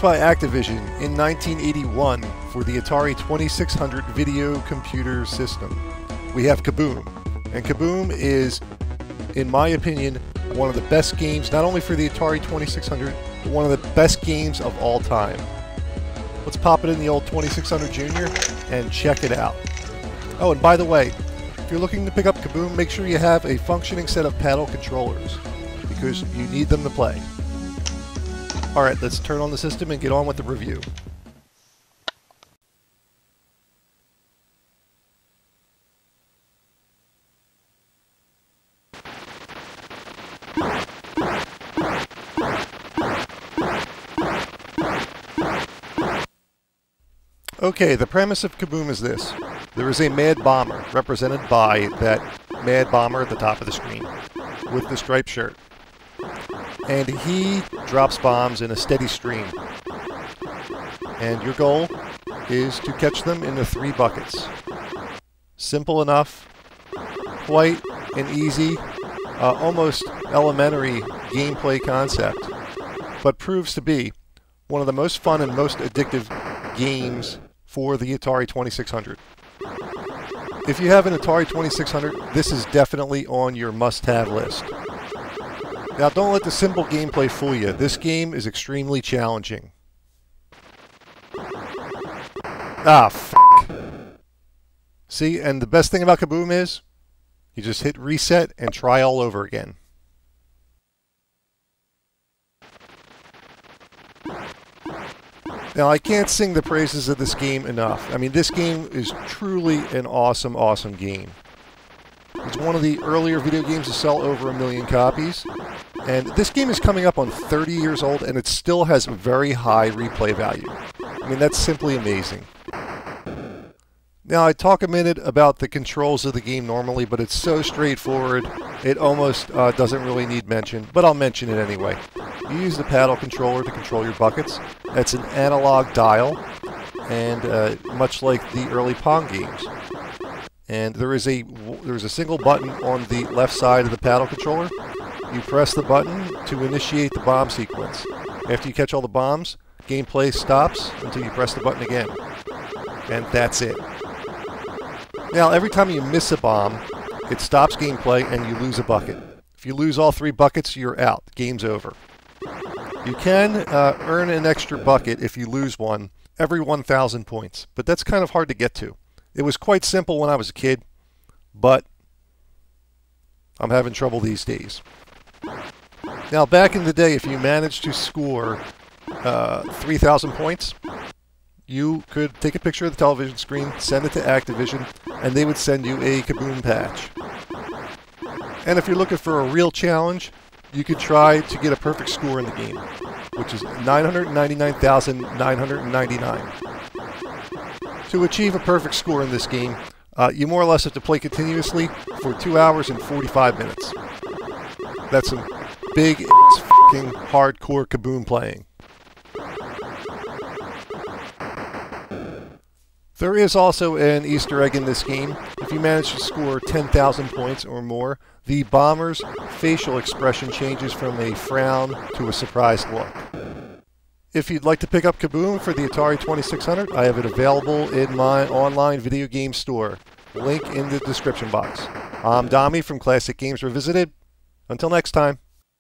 released by Activision in 1981 for the Atari 2600 video computer system. We have Kaboom, and Kaboom is, in my opinion, one of the best games, not only for the Atari 2600, but one of the best games of all time. Let's pop it in the old 2600 Junior and check it out. Oh, and by the way, if you're looking to pick up Kaboom, make sure you have a functioning set of paddle controllers, because you need them to play. Alright, let's turn on the system and get on with the review. Okay, the premise of Kaboom is this. There is a mad bomber, represented by that mad bomber at the top of the screen, with the striped shirt. And he drops bombs in a steady stream. And your goal is to catch them in the 3 buckets. Simple enough, quite an easy, almost elementary gameplay concept, but proves to be one of the most fun and most addictive games for the Atari 2600. If you have an Atari 2600, this is definitely on your must-have list. Now, don't let the simple gameplay fool you. This game is extremely challenging. Ah, f***. See, and the best thing about Kaboom is, you just hit reset and try all over again. Now, I can't sing the praises of this game enough. I mean, this game is truly an awesome, awesome game. It's one of the earlier video games to sell over 1 million copies. And this game is coming up on 30 years old, and it still has very high replay value. I mean, that's simply amazing. Now, I talk a minute about the controls of the game normally, but it's so straightforward, it almost doesn't really need mention, but I'll mention it anyway. You use the paddle controller to control your buckets. That's an analog dial, and much like the early Pong games. And there is a single button on the left side of the paddle controller. You press the button to initiate the bomb sequence. After you catch all the bombs, gameplay stops until you press the button again. And that's it. Now, every time you miss a bomb, it stops gameplay and you lose a bucket. If you lose all 3 buckets, you're out. Game's over. You can earn an extra bucket if you lose one every 1,000 points, but that's kind of hard to get to. It was quite simple when I was a kid, but I'm having trouble these days. Now, back in the day, if you managed to score 3,000 points, you could take a picture of the television screen, send it to Activision, and they would send you a Kaboom patch. And if you're looking for a real challenge, you could try to get a perfect score in the game, which is 999,999. To achieve a perfect score in this game, you more or less have to play continuously for 2 hours and 45 minutes. That's some big f***ing hardcore Kaboom playing. There is also an Easter egg in this game. If you manage to score 10,000 points or more, the bomber's facial expression changes from a frown to a surprised look. If you'd like to pick up Kaboom for the Atari 2600, I have it available in my online video game store. Link in the description box. I'm Dommy from Classic Games Revisited. Until next time.